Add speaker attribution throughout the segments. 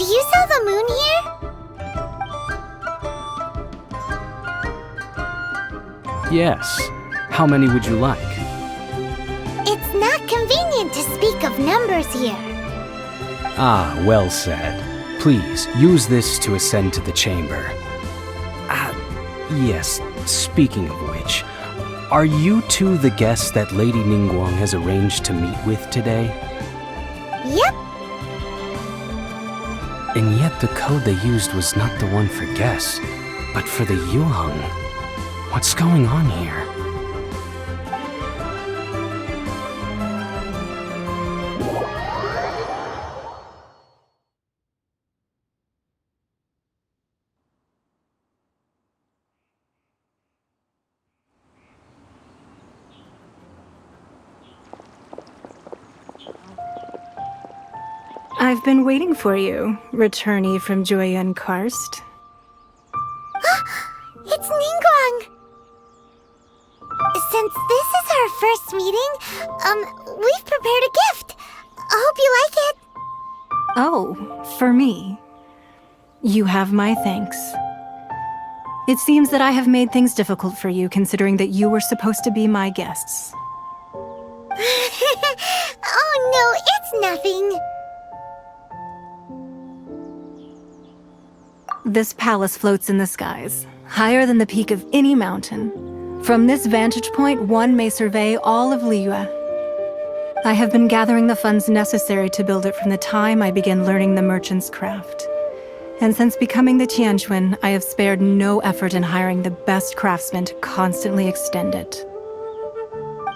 Speaker 1: Do you sell the moon here?
Speaker 2: Yes. How many would you like?
Speaker 1: It's not convenient to speak of numbers here.
Speaker 2: Ah, well said. Please, use this to ascend to the chamber. Yes, speaking of which, are you two the guests that Lady Ningguang has arranged to meet with today?
Speaker 1: Yep.
Speaker 2: And yet the code they used was not the one for guests, but for the Yuheng. What's going on here?
Speaker 3: I've been waiting for you, returnee from Joyun Karst.
Speaker 1: It's Ningguang! Since this is our first meeting, we've prepared a gift. I hope you like it.
Speaker 3: Oh, for me. You have my thanks. It seems that I have made things difficult for you, considering that you were supposed to be my guests.
Speaker 1: Oh no, it's nothing.
Speaker 3: This palace floats in the skies, higher than the peak of any mountain. From this vantage point, one may survey all of Liyue. I have been gathering the funds necessary to build it from the time I began learning the merchant's craft. And since becoming the Tianquan, I have spared no effort in hiring the best craftsmen to constantly extend it.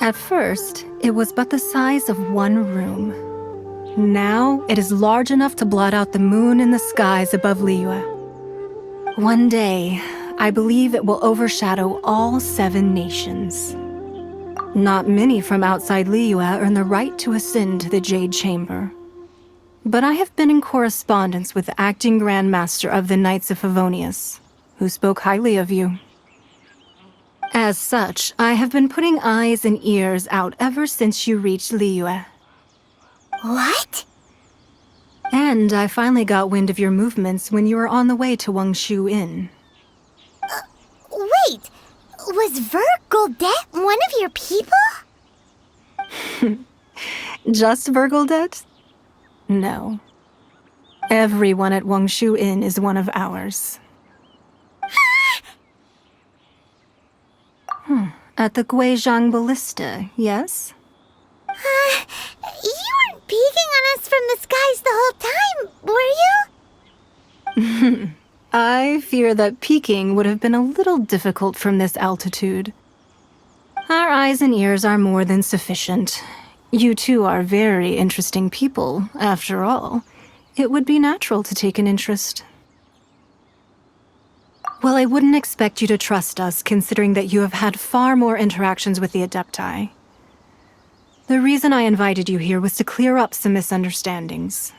Speaker 3: At first, it was but the size of one room. Now, it is large enough to blot out the moon in the skies above Liyue. One day, I believe it will overshadow all 7 nations. Not many from outside Liyue earn the right to ascend to the Jade Chamber. But I have been in correspondence with the acting Grand Master of the Knights of Favonius, who spoke highly of you. As such, I have been putting eyes and ears out ever since you reached Liyue.
Speaker 1: What?
Speaker 3: And I finally got wind of your movements when you were on the way to Wangshu Inn.
Speaker 1: Wait, was Vergoldet one of your people?
Speaker 3: Just Vergoldet? No. Everyone at Wangshu Inn is one of ours. At the Guizhang Ballista, yes?
Speaker 1: You weren't peeking on us from the skies the whole time, were you?
Speaker 3: I fear that peeking would have been a little difficult from this altitude. Our eyes and ears are more than sufficient. You two are very interesting people, after all. It would be natural to take an interest. Well, I wouldn't expect you to trust us, considering that you have had far more interactions with the Adepti. The reason I invited you here was to clear up some misunderstandings.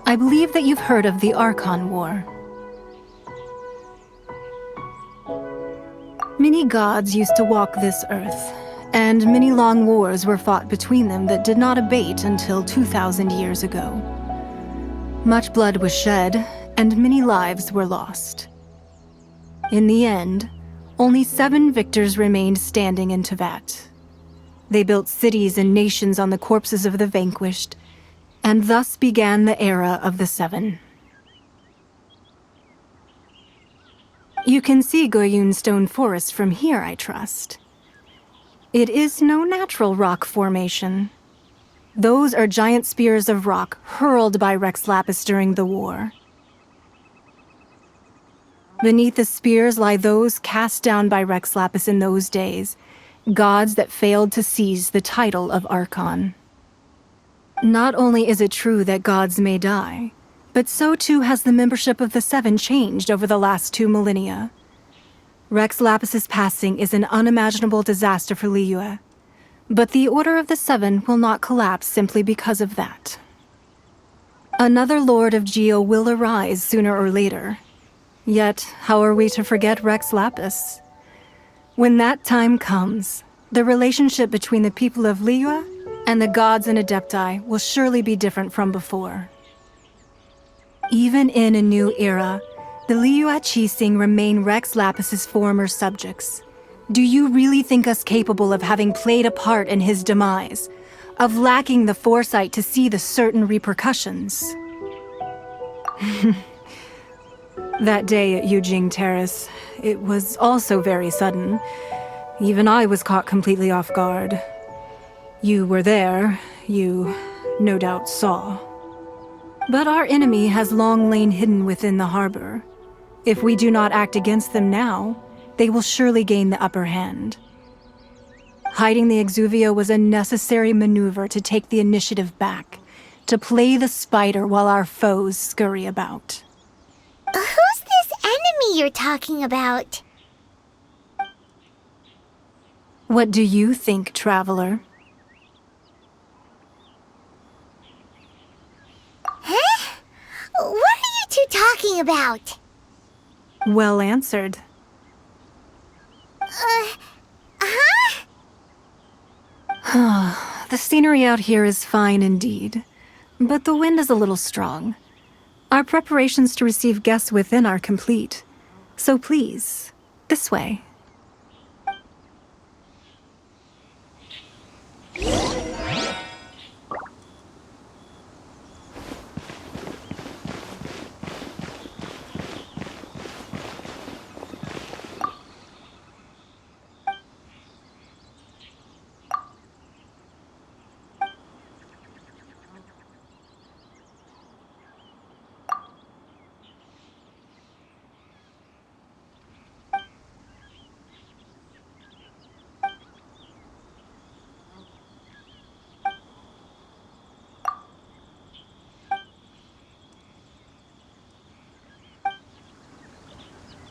Speaker 3: I believe that you've heard of the Archon War. Many gods used to walk this earth, and many long wars were fought between them that did not abate until 2,000 years ago. Much blood was shed, and many lives were lost. In the end, only 7 victors remained standing in Teyvat. They built cities and nations on the corpses of the vanquished, and thus began the era of the 7. You can see Goyun Stone Forest from here, I trust. It is no natural rock formation. Those are giant spears of rock hurled by Rex Lapis during the war. Beneath the spears lie those cast down by Rex Lapis in those days, gods that failed to seize the title of Archon. Not only is it true that gods may die, but so too has the membership of the Seven changed over the last 2 millennia. Rex Lapis's passing is an unimaginable disaster for Liyue, but the Order of the Seven will not collapse simply because of that. Another Lord of Geo will arise sooner or later. Yet, how are we to forget Rex Lapis? When that time comes, the relationship between the people of Liyue and the gods and Adepti will surely be different from before. Even in a new era, the Liyue Qixing remain Rex Lapis's former subjects. Do you really think us capable of having played a part in his demise, of lacking the foresight to see the certain repercussions? That day at Yujing Terrace, it was also very sudden. Even I was caught completely off guard. You were there, you no doubt saw. But our enemy has long lain hidden within the harbor. If we do not act against them now, they will surely gain the upper hand. Hiding the Exuvio was a necessary maneuver to take the initiative back, to play the spider while our foes scurry about.
Speaker 1: Who's this enemy you're talking about?
Speaker 3: What do you think, traveler?
Speaker 1: Huh? What are you two talking about?
Speaker 3: Well answered. The scenery out here is fine indeed, but the wind is a little strong. Our preparations to receive guests within are complete, so please, this way.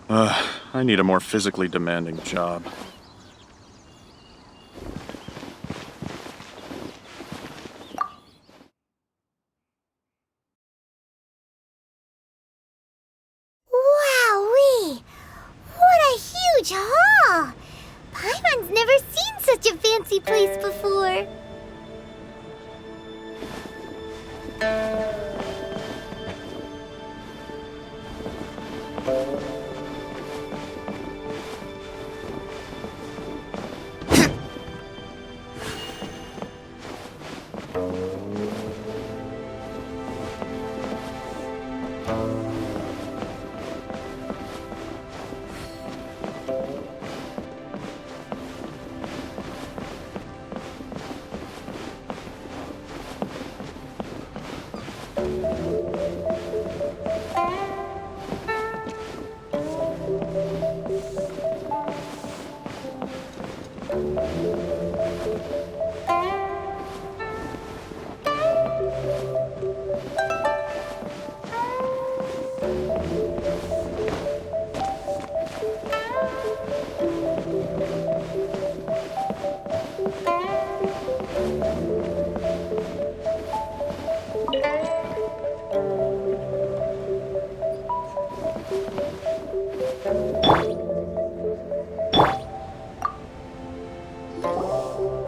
Speaker 4: I need a more physically demanding job.
Speaker 1: Wowee! What a huge hall! Paimon's never seen such a fancy place before.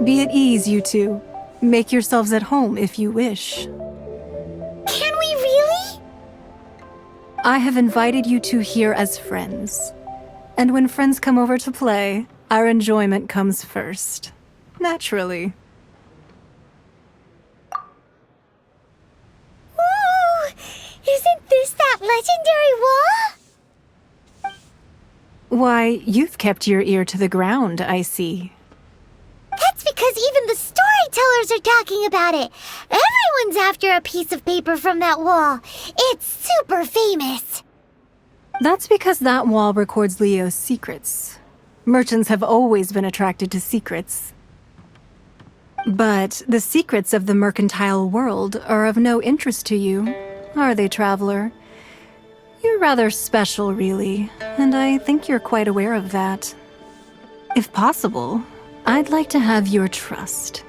Speaker 3: Be at ease, you two. Make yourselves at home if you wish.
Speaker 1: Can we really?
Speaker 3: I have invited you two here as friends. And when friends come over to play, our enjoyment comes first. Naturally.
Speaker 1: Ooh! Isn't this that legendary wall?
Speaker 3: Why, you've kept your ear to the ground, I see.
Speaker 1: That's because even the storytellers are talking about it. Everyone's after a piece of paper from that wall. It's super famous.
Speaker 3: That's because that wall records Leo's secrets. Merchants have always been attracted to secrets. But the secrets of the mercantile world are of no interest to you, are they, traveler? You're rather special, really, and I think you're quite aware of that. If possible, I'd like to have your trust.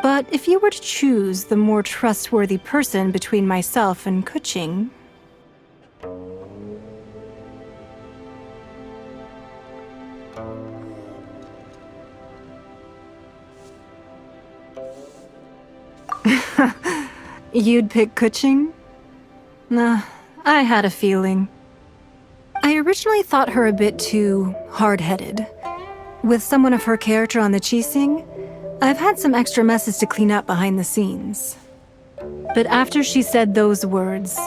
Speaker 3: But if you were to choose the more trustworthy person between myself and Kuching... You'd pick Kuching? Nah, I had a feeling. I originally thought her a bit too hard-headed. With someone of her character on the Qixing, I've had some extra messes to clean up behind the scenes. But after she said those words,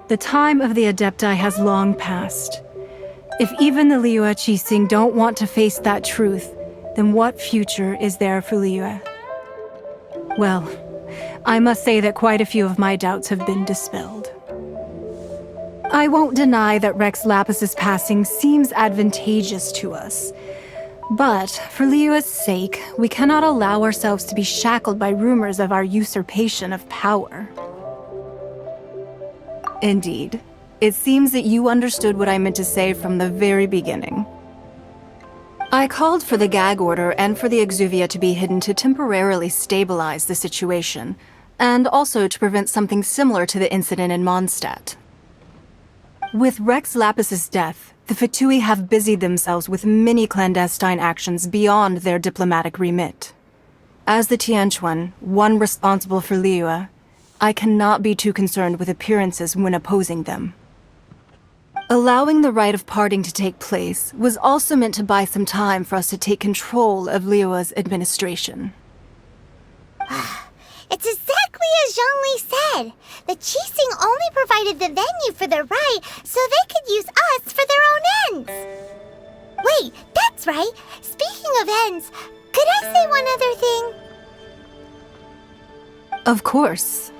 Speaker 3: the time of the Adepti has long passed. If even the Liyue Qixing don't want to face that truth, then what future is there for Liyue? Well, I must say that quite a few of my doubts have been dispelled. I won't deny that Rex Lapis's passing seems advantageous to us. But for Liyue's sake, we cannot allow ourselves to be shackled by rumors of our usurpation of power. Indeed, it seems that you understood what I meant to say from the very beginning. I called for the gag order and for the exuvia to be hidden to temporarily stabilize the situation, and also to prevent something similar to the incident in Mondstadt. With Rex Lapis's death, the Fatui have busied themselves with many clandestine actions beyond their diplomatic remit. As the Tianquan, one responsible for Liyue, I cannot be too concerned with appearances when opposing them. Allowing the rite of parting to take place was also meant to buy some time for us to take control of Liyue's administration.
Speaker 1: It's exactly as Zhongli said. The Qixing only provided the venue for the rite so they could use us for their own ends. Wait, that's right. Speaking of ends, could I say one other thing?
Speaker 3: Of course.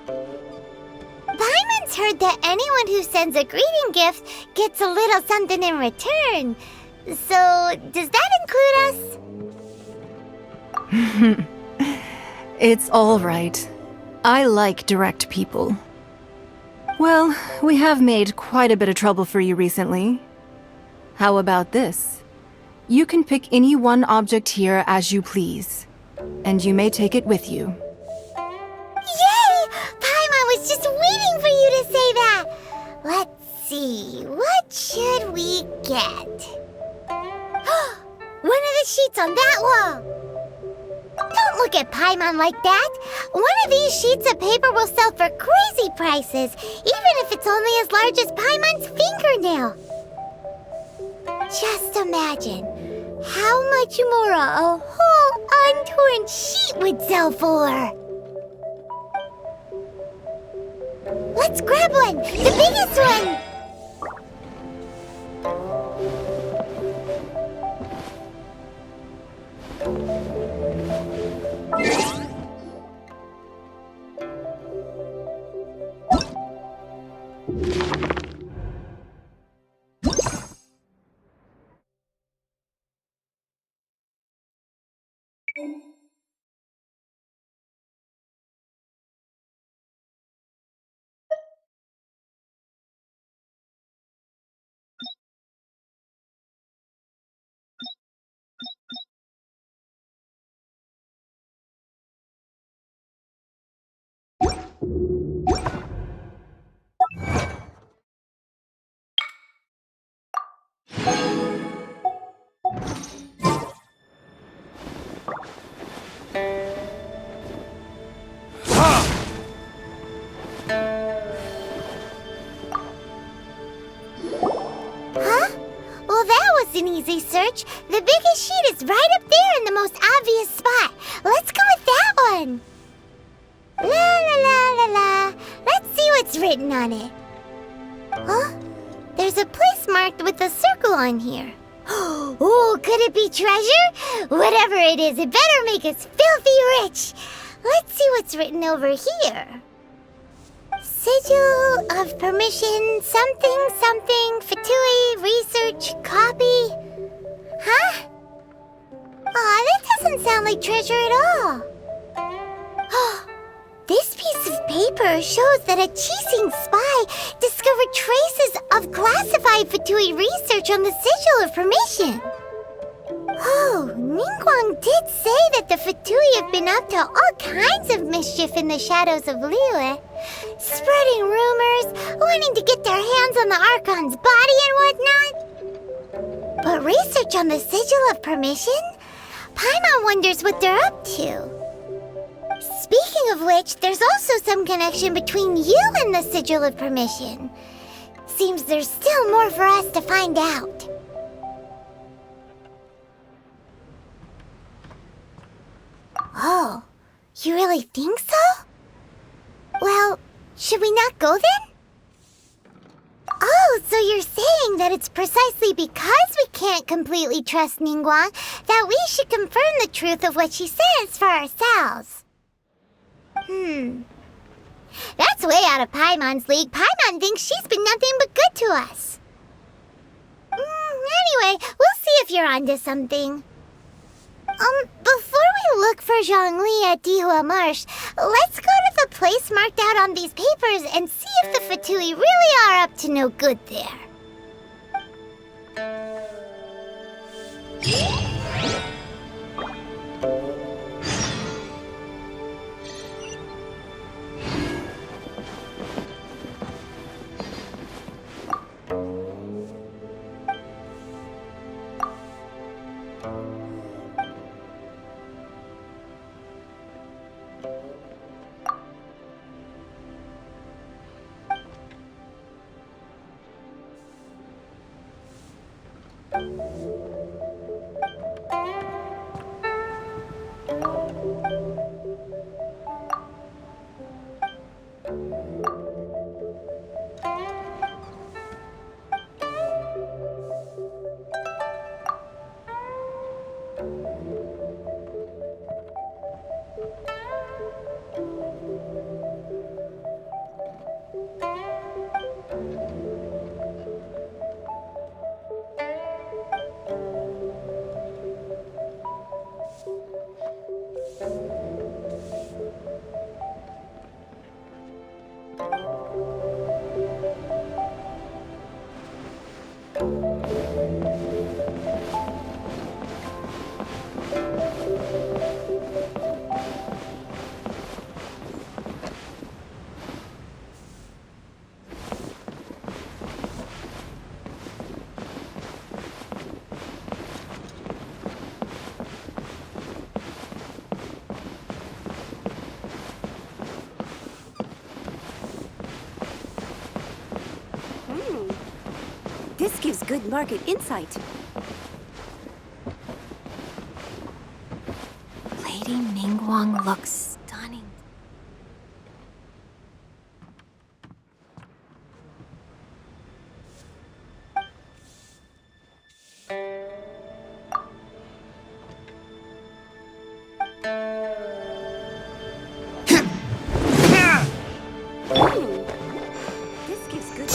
Speaker 1: Paimon's heard that anyone who sends a greeting gift gets a little something in return. So, does that include us?
Speaker 3: It's all right. I like direct people. Well, we have made quite a bit of trouble for you recently. How about this? You can pick any one object here as you please, and you may take it with you.
Speaker 1: Yay! Paimon was just waiting for you to say that! Let's see, what should we get? One of the sheets on that wall! Don't look at Paimon like that! One of these sheets of paper will sell for crazy prices, even if it's only as large as Paimon's fingernail. Just imagine how much more a whole untorn sheet would sell for. Let's grab one! The biggest one! An easy search. The biggest sheet is right up there in the most obvious spot. Let's go with that one. La la la la la. Let's see what's written on it. Huh? There's a place marked with a circle on here. Oh, could it be treasure? Whatever it is, it better make us filthy rich. Let's see what's written over here. Sigil of permission, something, something, Fatui, research, copy. Huh? Aw, that doesn't sound like treasure at all. This piece of paper shows that a Chising spy discovered traces of classified Fatui research on the Sigil of Permission. Oh, Ningguang did say that the Fatui have been up to all kinds of mischief in the shadows of Liyue, spreading rumors, wanting to get their hands on the Archon's body and whatnot. But research on the Sigil of Permission? Paimon wonders what they're up to. Speaking of which, there's also some connection between you and the Sigil of Permission. Seems there's still more for us to find out. Oh, you really think so? Well, should we not go then? Oh, so you're saying that it's precisely because we can't completely trust Ningguang that we should confirm the truth of what she says for ourselves. That's way out of Paimon's league. Paimon thinks she's been nothing but good to us. Anyway, we'll see if you're onto something. Before we look for Zhongli at Dihua Marsh, let's go to the place marked out on these papers and see if the Fatui really are up to no good there.
Speaker 5: This gives good market insight.
Speaker 1: Lady Ningguang looks stunning.
Speaker 5: This gives good.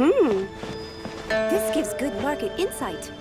Speaker 5: This gives good market insight.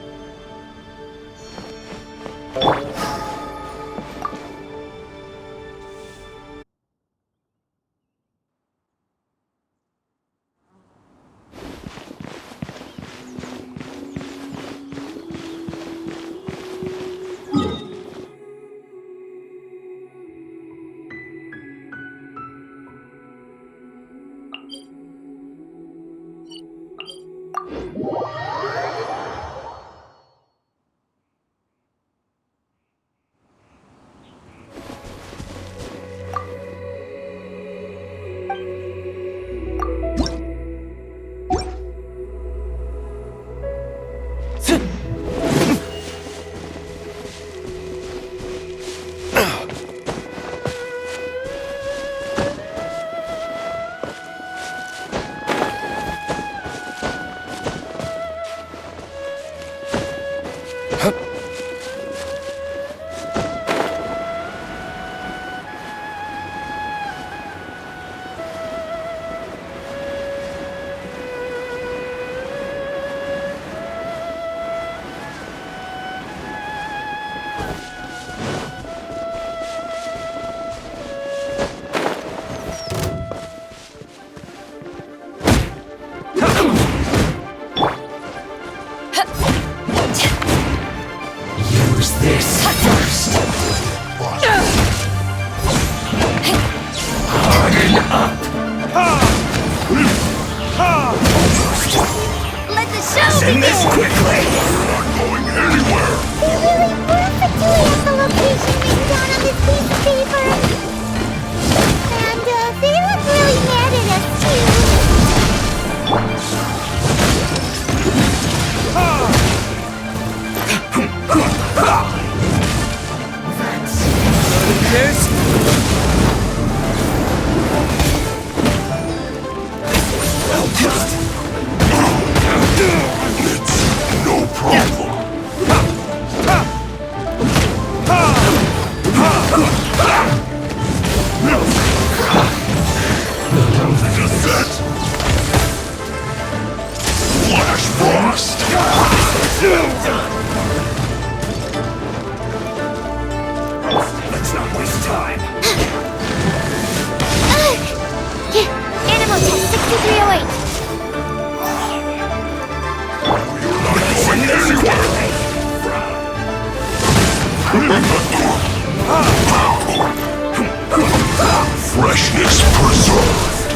Speaker 6: Freshness preserved.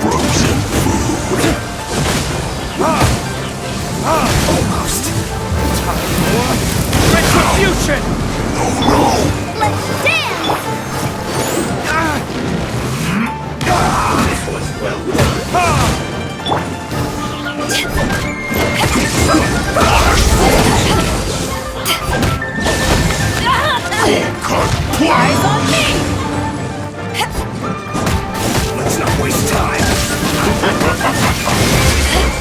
Speaker 6: Frozen food. Almost. Time for retribution! Oh no!
Speaker 1: Let's dance!
Speaker 6: This was well done. Cut
Speaker 1: Eyes on me!
Speaker 6: Let's not waste time.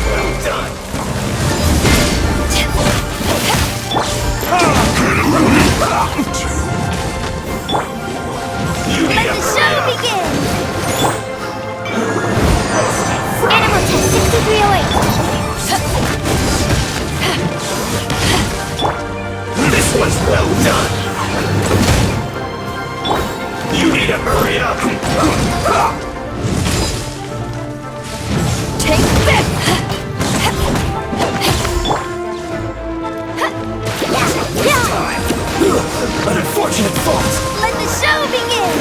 Speaker 6: Well done.
Speaker 1: Let the show begin! Animal test 6308.
Speaker 6: This was well done. You need to hurry up.
Speaker 1: Take this!
Speaker 6: Time. An unfortunate fault.
Speaker 1: Let the show begin!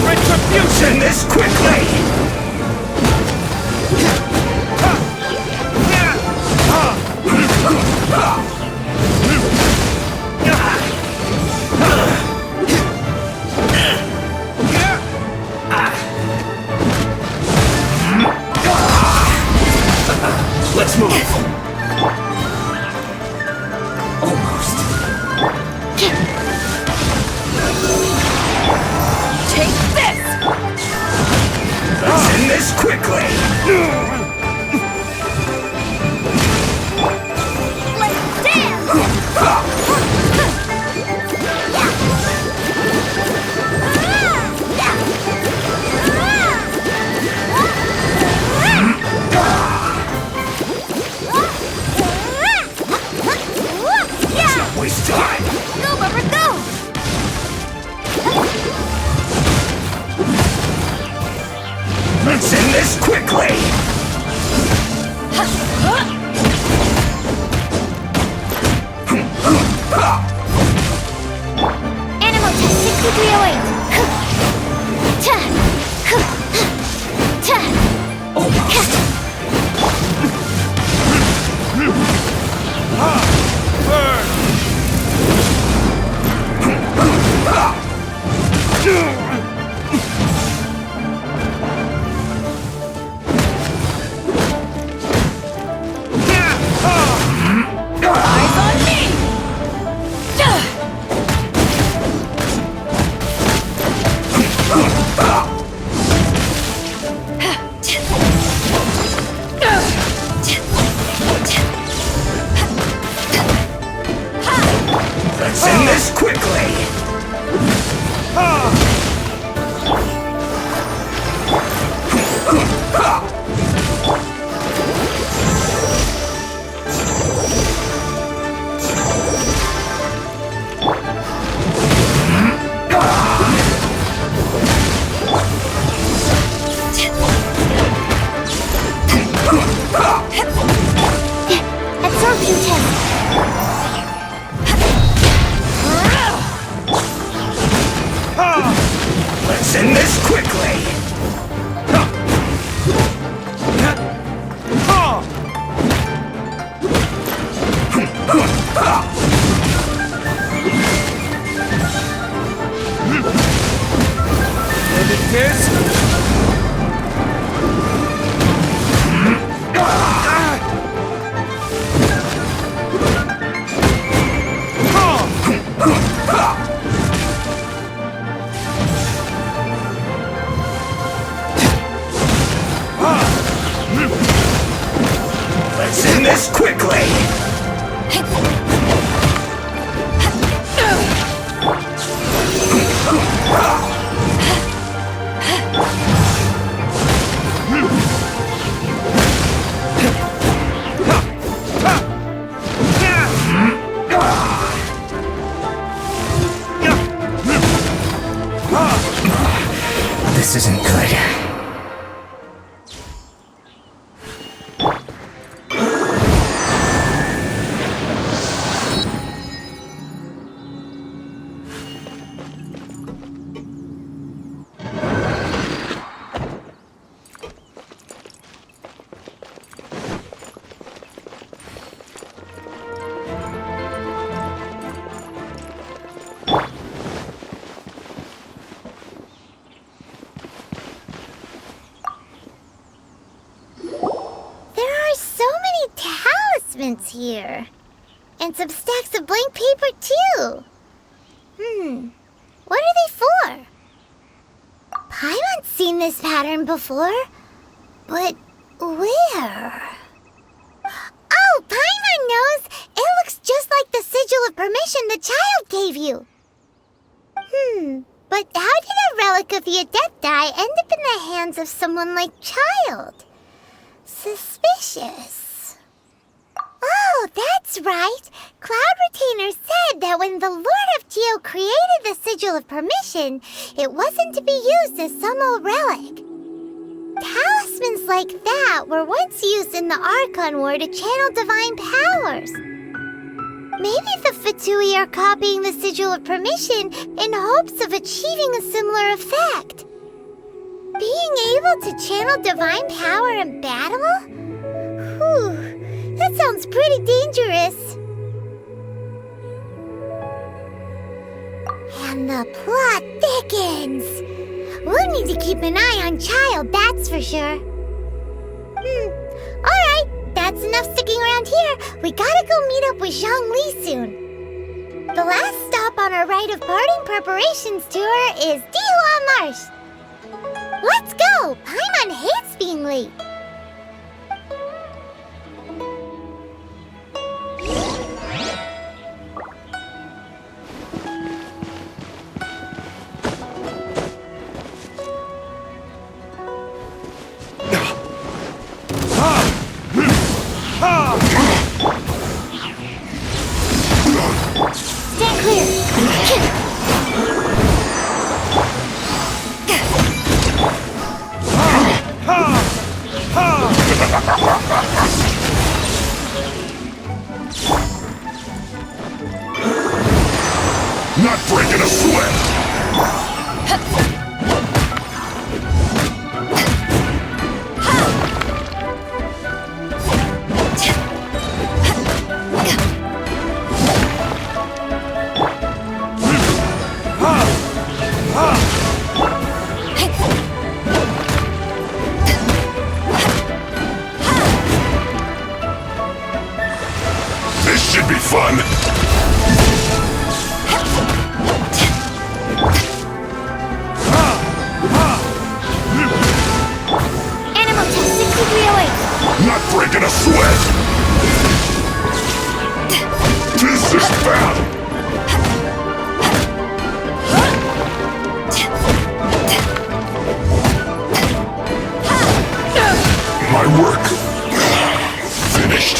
Speaker 6: Retribution this quickly. Let's move. Almost.
Speaker 1: Take this!
Speaker 6: Let's end this quickly.
Speaker 1: Let's dance!
Speaker 6: And it is. Let's end this quickly! This isn't good.
Speaker 1: Here. And some stacks of blank paper, too. What are they for? Paimon's seen this pattern before. But where? Oh, Paimon knows! It looks just like the sigil of permission the child gave you. But how did a relic of the Adepti end up in the hands of someone like Child? Suspicious. Oh, that's right. Cloud Retainer said that when the Lord of Geo created the Sigil of Permission, it wasn't to be used as some old relic. Talismans like that were once used in the Archon War to channel divine powers. Maybe the Fatui are copying the Sigil of Permission in hopes of achieving a similar effect. Being able to channel divine power in battle? Whew. That sounds pretty dangerous. And the plot thickens. We'll need to keep an eye on Child, that's for sure. Alright, that's enough sticking around here. We gotta go meet up with Zhongli soon. The last stop on our rite of parting preparations tour is Dihua Marsh. Let's go! Paimon hates being late. Stand clear.
Speaker 6: Not breaking a sweat! This should be fun!
Speaker 1: Animal test 6308.
Speaker 6: Not breaking a sweat! This is bad! My work finished.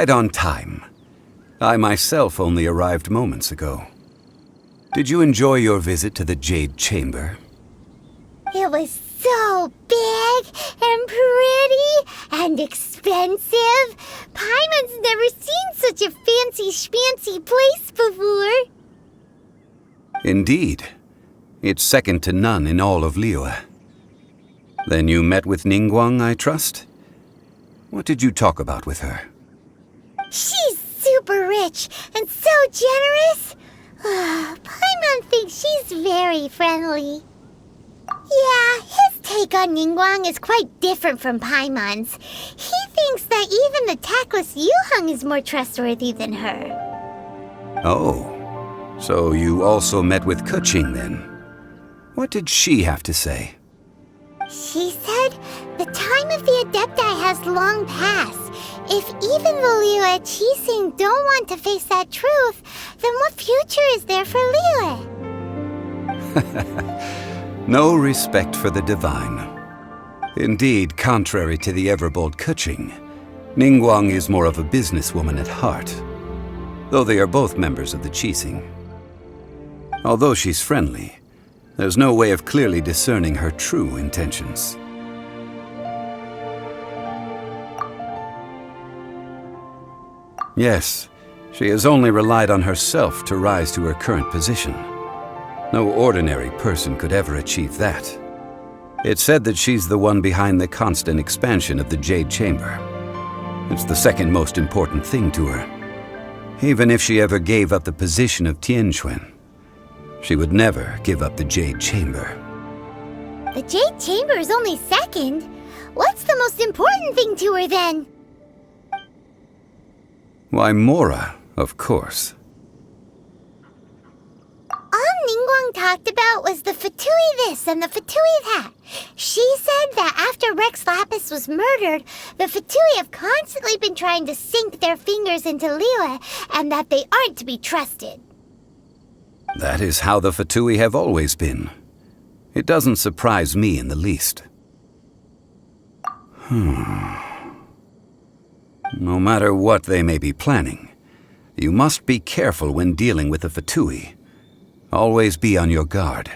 Speaker 7: Right on time. I myself only arrived moments ago. Did you enjoy your visit to the Jade Chamber?
Speaker 1: It was so big and pretty and expensive. Paimon's never seen such a fancy schmancy place before.
Speaker 7: Indeed. It's second to none in all of Liyue. Then you met with Ningguang, I trust? What did you talk about with her?
Speaker 1: She's super rich and so generous. Paimon thinks she's very friendly. Yeah, his take on Ningguang is quite different from Paimon's. He thinks that even the tactless Yuheng is more trustworthy than her.
Speaker 7: Oh, so you also met with Keqing then? What did she have to say?
Speaker 1: She said the time of the Adepti has long passed. If even the Liyue Qixing don't want to face that truth, then what future is there for Liyue?
Speaker 7: No respect for the divine. Indeed, contrary to the ever-bold Keqing, Ningguang is more of a businesswoman at heart, though they are both members of the Qixing. Although she's friendly, there's no way of clearly discerning her true intentions. Yes, she has only relied on herself to rise to her current position. No ordinary person could ever achieve that. It's said that she's the one behind the constant expansion of the Jade Chamber. It's the second most important thing to her. Even if she ever gave up the position of Tianquan, she would never give up the Jade Chamber.
Speaker 1: The Jade Chamber is only second. What's the most important thing to her then?
Speaker 7: Why, Mora, of course.
Speaker 1: All Ningguang talked about was the Fatui this and the Fatui that. She said that after Rex Lapis was murdered, the Fatui have constantly been trying to sink their fingers into Liyue, and that they aren't to be trusted.
Speaker 7: That is how the Fatui have always been. It doesn't surprise me in the least. No matter what they may be planning, you must be careful when dealing with the Fatui. Always be on your guard.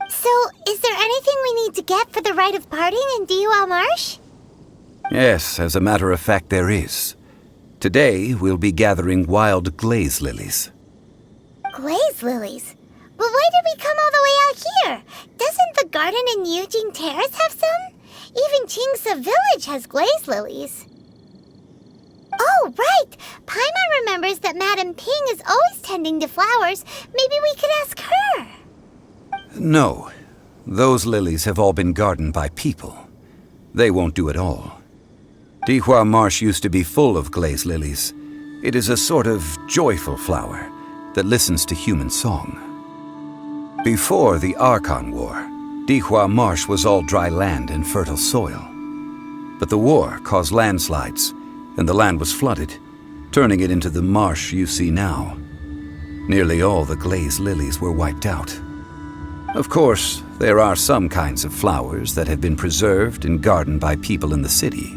Speaker 1: So, is there anything we need to get for the rite of parting in Dihua Marsh?
Speaker 7: Yes, as a matter of fact, there is. Today, we'll be gathering wild glaze lilies.
Speaker 1: Glaze lilies? But why did we come all the way out here? Doesn't the garden in Yujing Terrace have some? Even Qingse Village has glaze lilies. Oh, right! Paimon remembers that Madame Ping is always tending to flowers. Maybe we could ask her.
Speaker 7: No. Those lilies have all been gardened by people. They won't do it all. Dihua Marsh used to be full of glaze lilies. It is a sort of joyful flower that listens to human song. Before the Archon War, Dihua Marsh was all dry land and fertile soil. But the war caused landslides, and the land was flooded, turning it into the marsh you see now. Nearly all the glaze lilies were wiped out. Of course, there are some kinds of flowers that have been preserved and gardened by people in the city.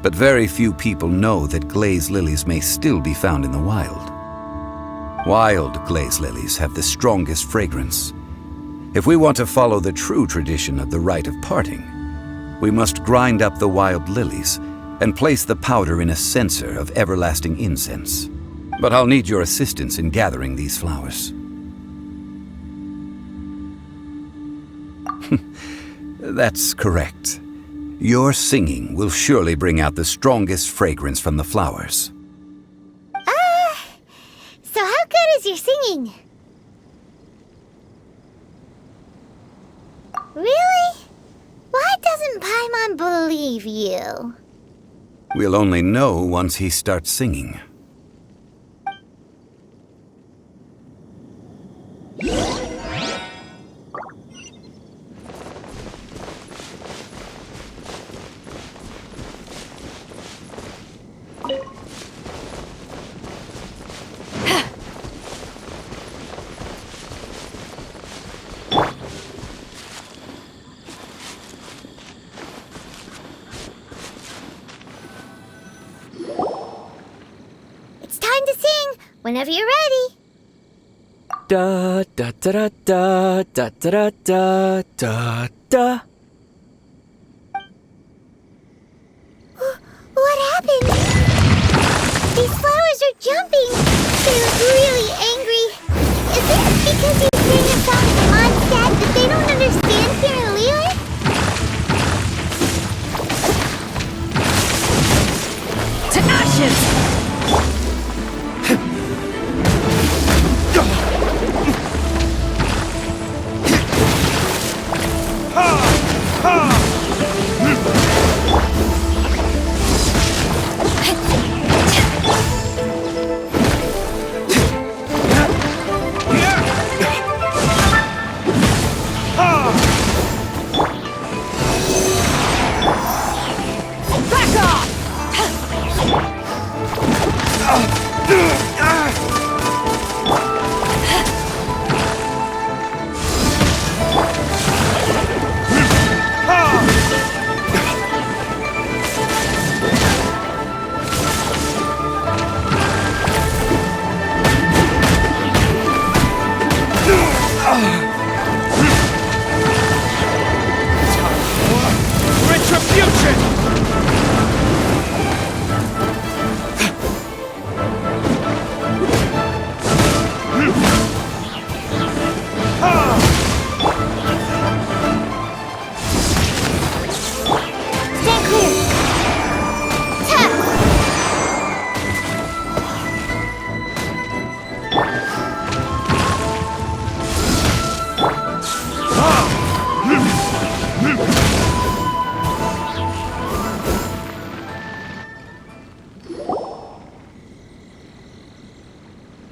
Speaker 7: But very few people know that glaze lilies may still be found in the wild. Wild glaze lilies have the strongest fragrance. If we want to follow the true tradition of the rite of parting, we must grind up the wild lilies and place the powder in a censer of everlasting incense. But I'll need your assistance in gathering these flowers. That's correct. Your singing will surely bring out the strongest fragrance from the flowers.
Speaker 1: So how good is your singing? Really? Why doesn't Paimon believe you?
Speaker 7: We'll only know once he starts singing.
Speaker 1: Whenever you're ready.
Speaker 2: Da da da da da da da da da da.
Speaker 1: What happened? These flowers are jumping. They look really angry. Is it because you sing a song to Mondstadt that they don't understand here in Liyue?
Speaker 5: To ashes!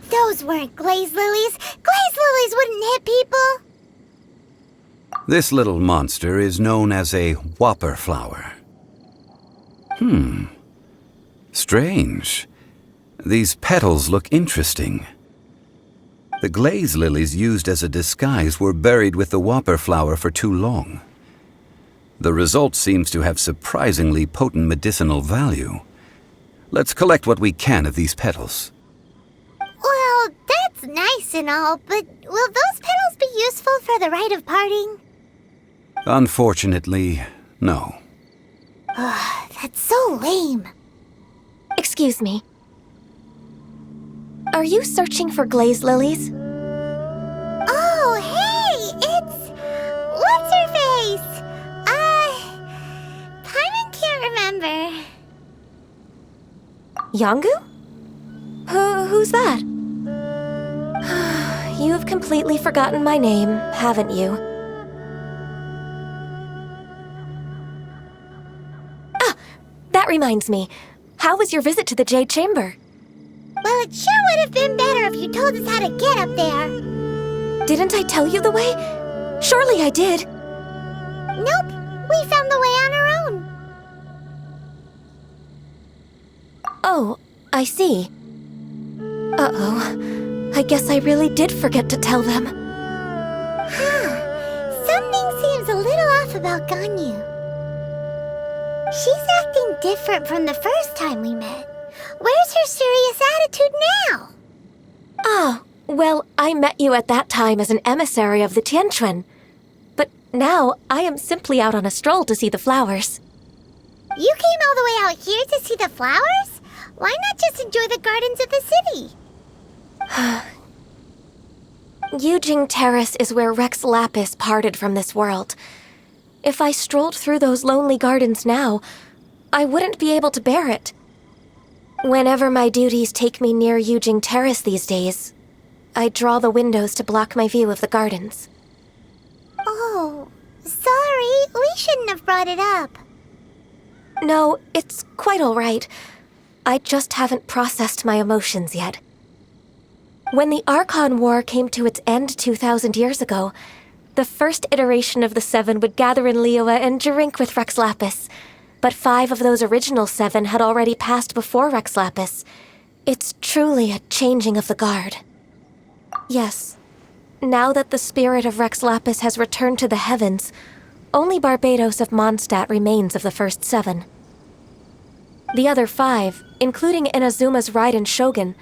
Speaker 1: Those weren't glaze lilies. Glaze lilies wouldn't hit people.
Speaker 7: This little monster is known as a whopper flower. Strange. These petals look interesting. The glaze lilies used as a disguise were buried with the whopper flower for too long. The result seems to have surprisingly potent medicinal value. Let's collect what we can of these petals.
Speaker 1: Well, that's nice and all, but will those petals be useful for the rite of parting?
Speaker 7: Unfortunately, no.
Speaker 1: That's so lame.
Speaker 8: Excuse me. Are you searching for glaze lilies?
Speaker 1: Oh, hey! It's... what's her face? Paimon can't remember.
Speaker 8: Yongu? Who's that? You've completely forgotten my name, haven't you? Ah! That reminds me. How was your visit to the Jade Chamber?
Speaker 1: Well, it sure would have been better if you told us how to get up there.
Speaker 8: Didn't I tell you the way? Surely I did.
Speaker 1: Nope, we found the way on our own.
Speaker 8: Oh, I see. Uh-oh. I guess I really did forget to tell them.
Speaker 1: Something seems a little off about Ganyu. She's acting different from the first time we met. Where's her serious attitude now?
Speaker 8: Ah, well, I met you at that time as an emissary of the Tianquan. But now I am simply out on a stroll to see the flowers.
Speaker 1: You came all the way out here to see the flowers? Why not just enjoy the gardens of the city?
Speaker 8: Yujing Terrace is where Rex Lapis parted from this world. If I strolled through those lonely gardens now, I wouldn't be able to bear it. Whenever my duties take me near Yujing Terrace these days, I draw the windows to block my view of the gardens.
Speaker 1: Oh, sorry, we shouldn't have brought it up.
Speaker 8: No, it's quite all right. I just haven't processed my emotions yet. When the Archon War came to its end 2,000 years ago, the first iteration of the Seven would gather in Liyue and drink with Rex Lapis. But 5 of those original 7 had already passed before Rex Lapis. It's truly a changing of the guard. Yes, now that the spirit of Rex Lapis has returned to the heavens, only Barbados of Mondstadt remains of the first 7. The other 5, including Inazuma's Raiden Shogun,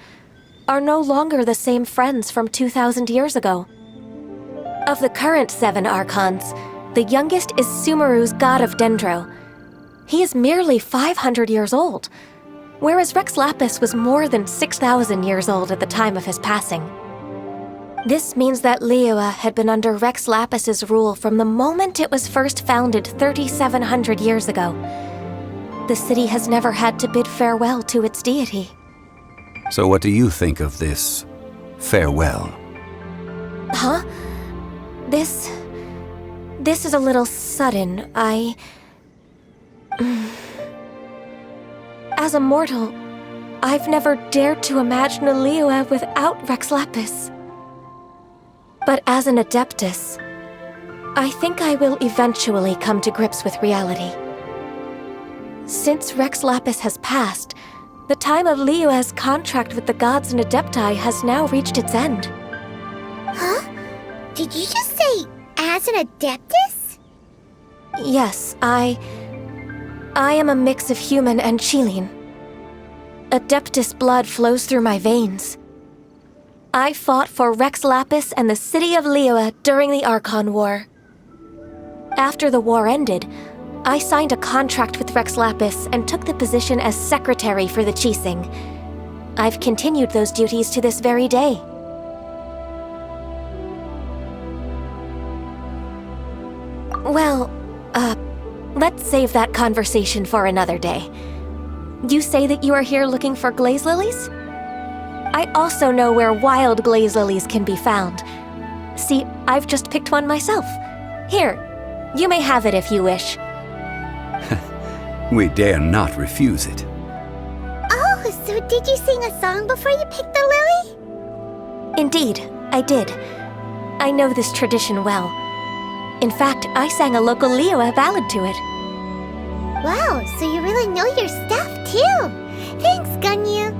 Speaker 8: are no longer the same friends from 2,000 years ago. Of the current 7 Archons, the youngest is Sumeru's god of Dendro. He is merely 500 years old, whereas Rex Lapis was more than 6,000 years old at the time of his passing. This means that Liyue had been under Rex Lapis's rule from the moment it was first founded 3,700 years ago. The city has never had to bid farewell to its deity.
Speaker 7: So what do you think of this farewell?
Speaker 8: Huh? This is a little sudden. As a mortal, I've never dared to imagine a Liyue without Rex Lapis. But as an Adeptus, I think I will eventually come to grips with reality. Since Rex Lapis has passed, the time of Liyue's contract with the gods and Adepti has now reached its end.
Speaker 1: Huh? Did you just say, as an Adeptus?
Speaker 8: Yes, I am a mix of human and Chilean. Adeptus blood flows through my veins. I fought for Rex Lapis and the city of Liyue during the Archon War. After the war ended, I signed a contract with Rex Lapis and took the position as secretary for the Qixing. I've continued those duties to this very day. Well, let's save that conversation for another day. You say that you are here looking for glaze lilies? I also know where wild glaze lilies can be found. See, I've just picked one myself. Here, you may have it if you wish.
Speaker 7: We dare not refuse it.
Speaker 1: Oh, so did you sing a song before you picked the lily?
Speaker 8: Indeed, I did. I know this tradition well. In fact, I sang a local Liyue ballad to it.
Speaker 1: Wow, so you really know your stuff, too. Thanks, Gunyu.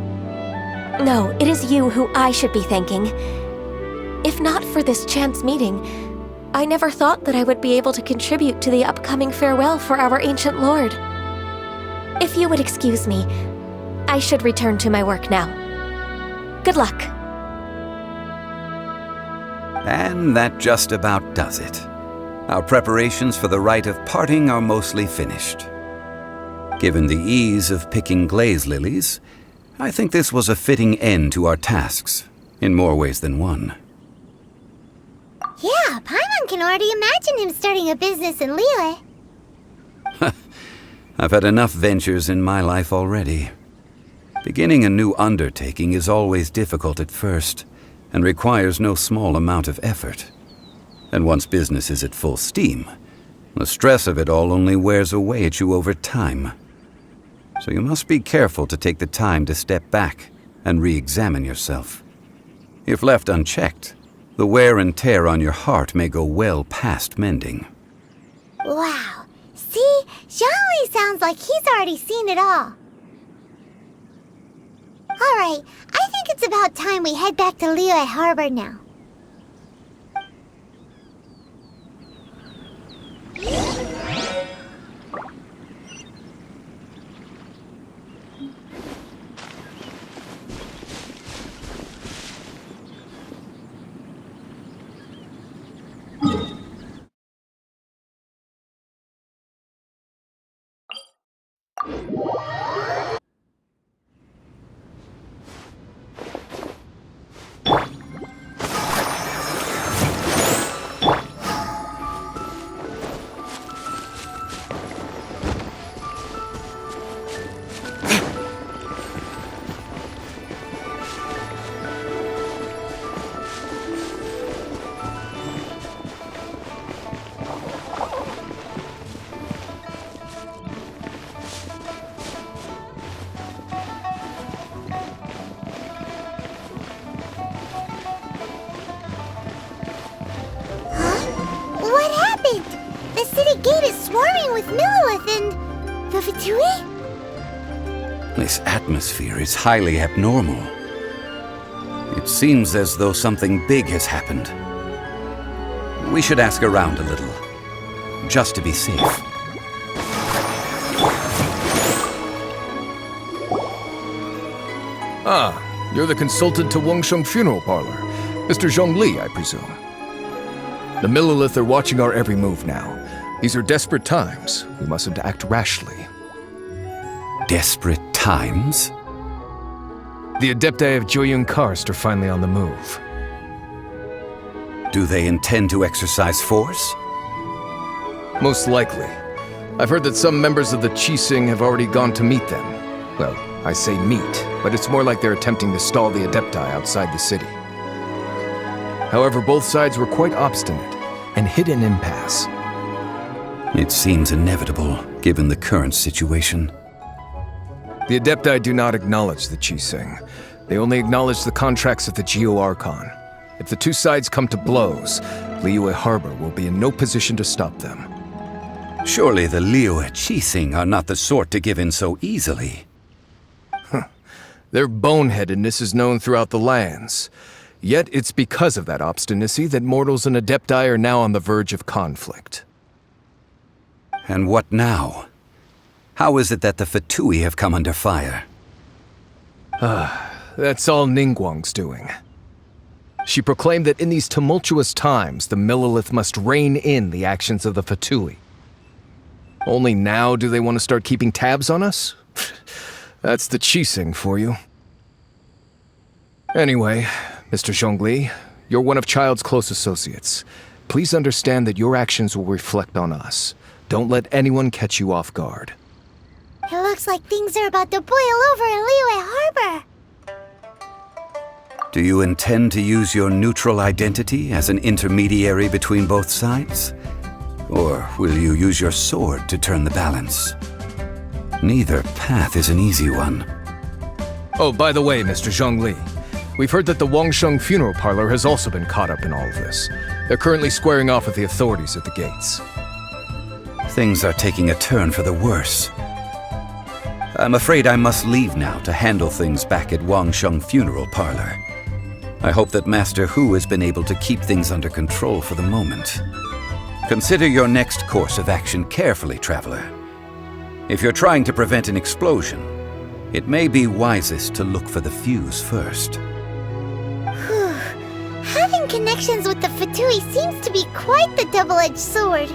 Speaker 8: No, it is you who I should be thanking. If not for this chance meeting, I never thought that I would be able to contribute to the upcoming farewell for our ancient lord. If you would excuse me, I should return to my work now. Good luck.
Speaker 7: And that just about does it. Our preparations for the rite of parting are mostly finished. Given the ease of picking glaze lilies, I think this was a fitting end to our tasks, in more ways than one.
Speaker 1: Yeah, Paimon can already imagine him starting a business in Liyue.
Speaker 7: I've had enough ventures in my life already. Beginning a new undertaking is always difficult at first, and requires no small amount of effort. And once business is at full steam, the stress of it all only wears away at you over time. So you must be careful to take the time to step back and re-examine yourself. If left unchecked, the wear and tear on your heart may go well past mending.
Speaker 1: Wow. See? Zhongli sounds like he's already seen it all. Alright, I think it's about time we head back to Liyue Harbor now.
Speaker 7: This atmosphere is highly abnormal. It seems as though something big has happened. We should ask around a little, just to be safe.
Speaker 9: You're the consultant to Wangsheng Funeral Parlor. Mr. Zhongli, I presume. The Millilith are watching our every move now. These are desperate times. We mustn't act rashly.
Speaker 7: Desperate times?
Speaker 9: The Adepti of Joyun Karst are finally on the move.
Speaker 7: Do they intend to exercise force?
Speaker 9: Most likely. I've heard that some members of the Qixing have already gone to meet them. Well, I say meet, but it's more like they're attempting to stall the Adepti outside the city. However, both sides were quite obstinate and hit an impasse.
Speaker 7: It seems inevitable, given the current situation.
Speaker 9: The Adepti do not acknowledge the Qixing. They only acknowledge the contracts of the Geo-Archon. If the two sides come to blows, Liyue Harbor will be in no position to stop them.
Speaker 7: Surely the Liyue Qixing are not the sort to give in so easily.
Speaker 9: Their boneheadedness is known throughout the lands. Yet it's because of that obstinacy that mortals and Adepti are now on the verge of conflict.
Speaker 7: And what now? How is it that the Fatui have come under fire?
Speaker 9: That's all Ningguang's doing. She proclaimed that in these tumultuous times, the Millilith must rein in the actions of the Fatui. Only now do they want to start keeping tabs on us? That's the Qixing for you. Anyway, Mr. Zhongli, you're one of Child's close associates. Please understand that your actions will reflect on us. Don't let anyone catch you off guard.
Speaker 1: It looks like things are about to boil over in Liyue Harbor.
Speaker 7: Do you intend to use your neutral identity as an intermediary between both sides? Or will you use your sword to turn the balance? Neither path is an easy one.
Speaker 9: Oh, by the way, Mr. Zhongli, we've heard that the Wangsheng Funeral Parlor has also been caught up in all of this. They're currently squaring off with the authorities at the gates.
Speaker 7: Things are taking a turn for the worse. I'm afraid I must leave now to handle things back at Wangsheng Funeral Parlor. I hope that Master Hu has been able to keep things under control for the moment. Consider your next course of action carefully, Traveler. If you're trying to prevent an explosion, it may be wisest to look for the fuse first.
Speaker 1: Whew. Having connections with the Fatui seems to be quite the double-edged sword.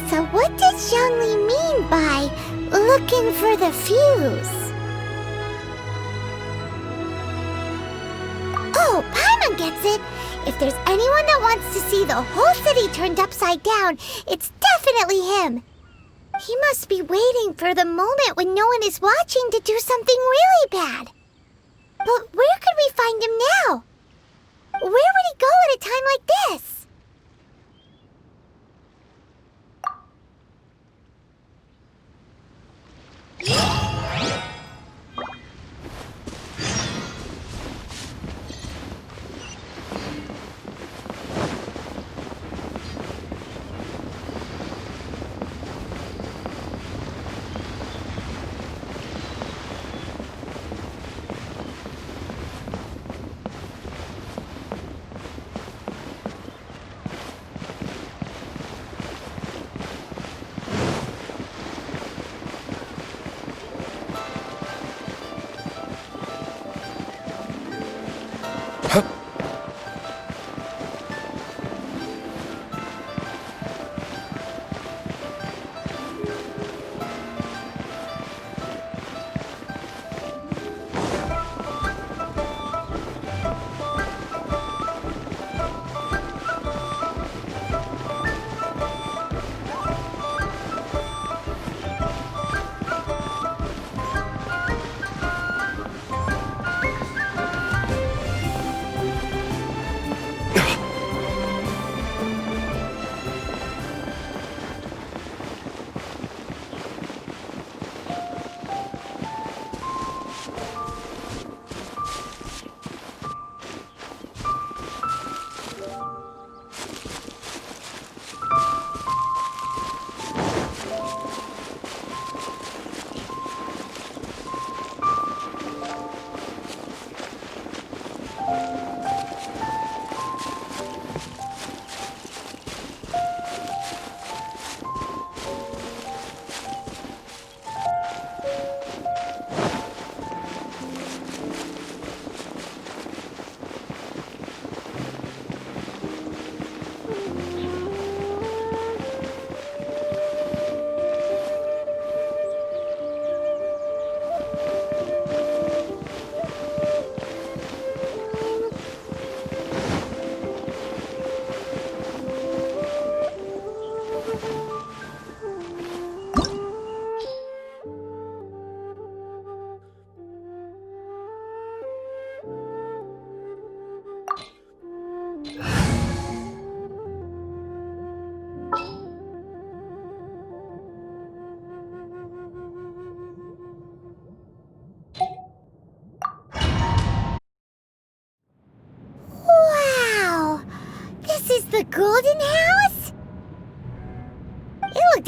Speaker 1: So what does Zhongli mean by looking for the fuse? Oh, Paimon gets it! If there's anyone that wants to see the whole city turned upside down, it's definitely him! He must be waiting for the moment when no one is watching to do something really bad. But where could we find him now? Where would he go at a time like this?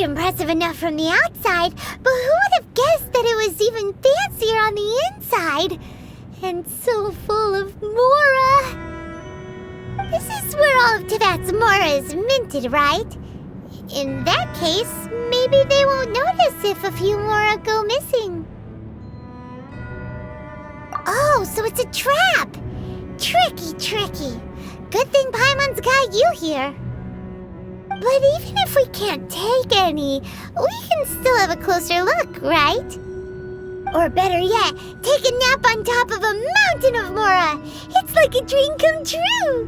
Speaker 1: impressive enough from the outside, but who would have guessed that it was even fancier on the inside? And so full of Mora. This is where all of Teyvat's Mora is minted, right? In that case, maybe they won't notice if a few Mora go missing. Oh, so it's a trap! Tricky, tricky. Good thing Paimon's got you here. But even if we can't take any, we can still have a closer look, right? Or better yet, take a nap on top of a mountain of Mora. It's like a dream come true.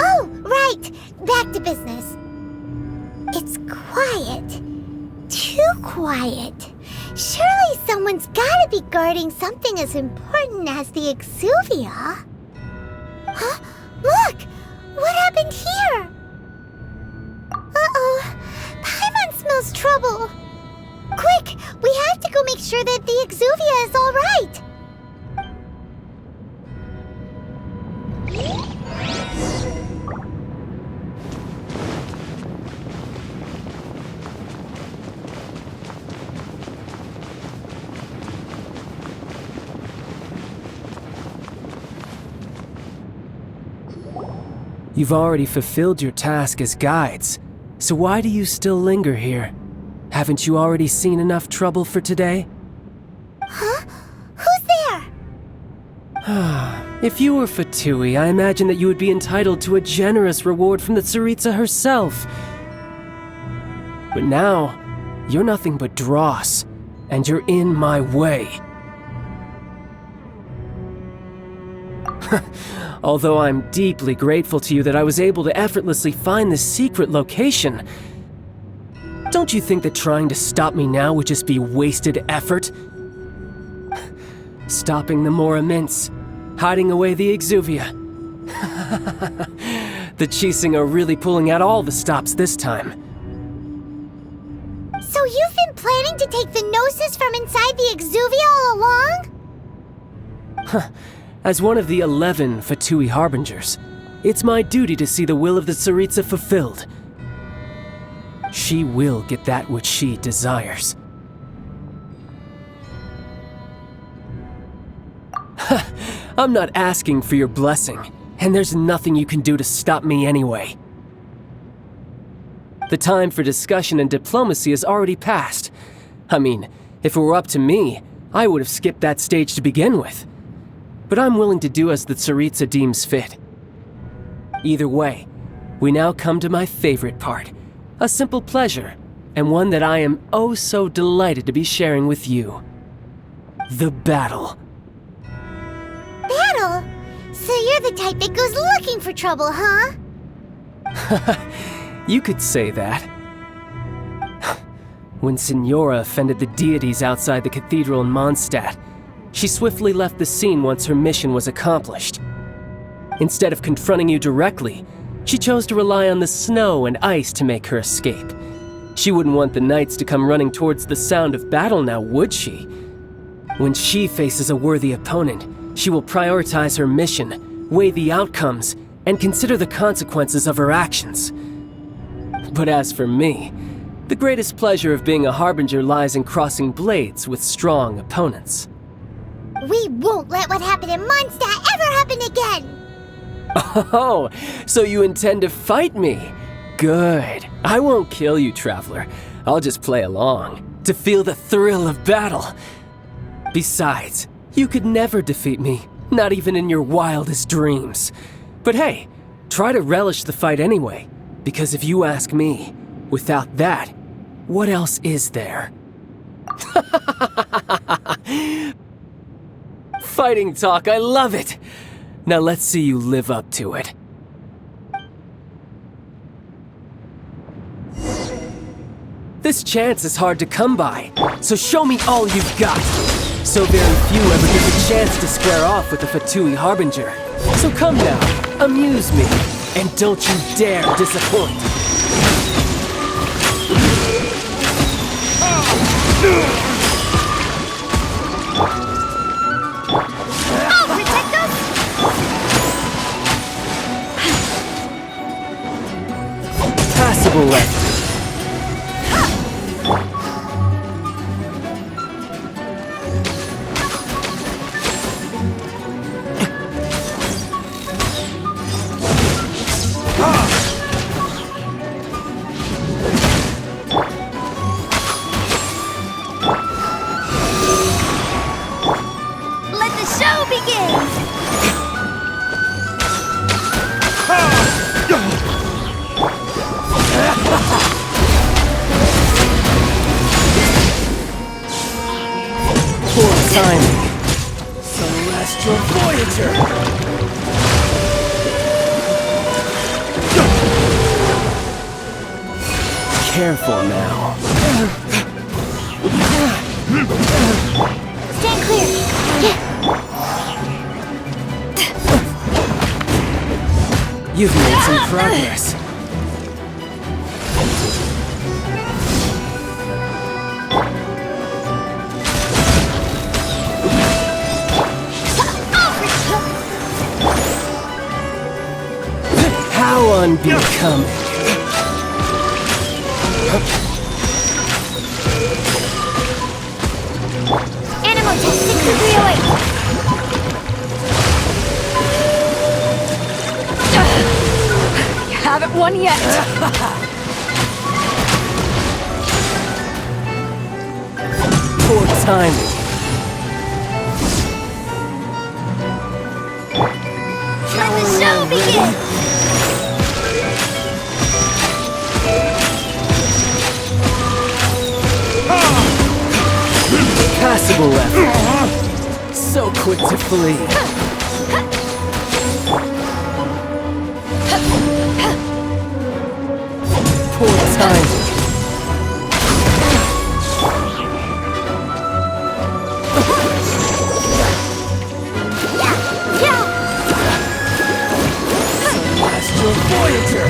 Speaker 1: Oh, right. Back to business. It's quiet. Too quiet. Surely someone's gotta be guarding something as important as the Exuvia. Huh? Look! What happened here? Uh-oh. Paimon smells trouble. Quick! We have to go make sure that the Exuvia is all right.
Speaker 2: You've already fulfilled your task as guides, so why do you still linger here? Haven't you already seen enough trouble for today?
Speaker 1: Huh? Who's there?
Speaker 2: If you were Fatui, I imagine that you would be entitled to a generous reward from the Tsaritsa herself. But now, you're nothing but dross, and you're in my way. Although I'm deeply grateful to you that I was able to effortlessly find this secret location, don't you think that trying to stop me now would just be wasted effort? Stopping the Mora mints, hiding away the Exuvia. The Chising are really pulling out all the stops this time.
Speaker 1: So you've been planning to take the Gnosis from inside the Exuvia all along?
Speaker 2: As one of the 11 Fatui Harbingers, it's my duty to see the will of the Tsaritsa fulfilled. She will get that which she desires. I'm not asking for your blessing, and there's nothing you can do to stop me anyway. The time for discussion and diplomacy has already passed. I mean, if it were up to me, I would have skipped that stage to begin with. But I'm willing to do as the Tsaritsa deems fit. Either way, we now come to my favorite part. A simple pleasure, and one that I am oh so delighted to be sharing with you. The battle.
Speaker 1: Battle? So you're the type that goes looking for trouble, huh?
Speaker 2: You could say that. When Signora offended the deities outside the cathedral in Mondstadt, she swiftly left the scene once her mission was accomplished. Instead of confronting you directly, she chose to rely on the snow and ice to make her escape. She wouldn't want the knights to come running towards the sound of battle now, would she? When she faces a worthy opponent, she will prioritize her mission, weigh the outcomes, and consider the consequences of her actions. But as for me, the greatest pleasure of being a Harbinger lies in crossing blades with strong opponents.
Speaker 1: We won't let what happened in Mondstadt ever happen again!
Speaker 2: Oh, so you intend to fight me? Good. I won't kill you, Traveler. I'll just play along, to feel the thrill of battle. Besides, you could never defeat me, not even in your wildest dreams. But hey, try to relish the fight anyway, because if you ask me, without that, what else is there? Fighting talk, I love it! Now let's see you live up to it. This chance is hard to come by, so show me all you've got. So very few ever get the chance to square off with the Fatui Harbinger. So come now, amuse me, and don't you dare disappoint. Passable left.
Speaker 1: Let the show begin!
Speaker 2: Poor timing. Celestial Voyager! Careful now.
Speaker 1: Stand clear!
Speaker 2: You've made some progress. How unbecoming.
Speaker 1: Animal test 6308!
Speaker 3: Haven't won yet.
Speaker 2: Poor timing.
Speaker 1: Let the show begin!
Speaker 2: Passable effort. So quick to flee. Poor timing. Celestial Voyager!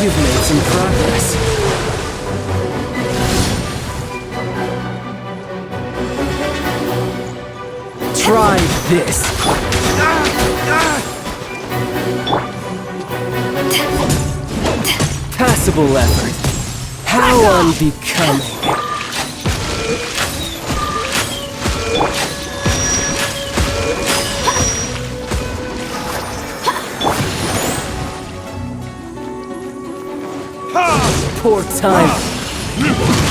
Speaker 2: You've made some progress. Try this. Passable effort. How unbecoming. Poor time.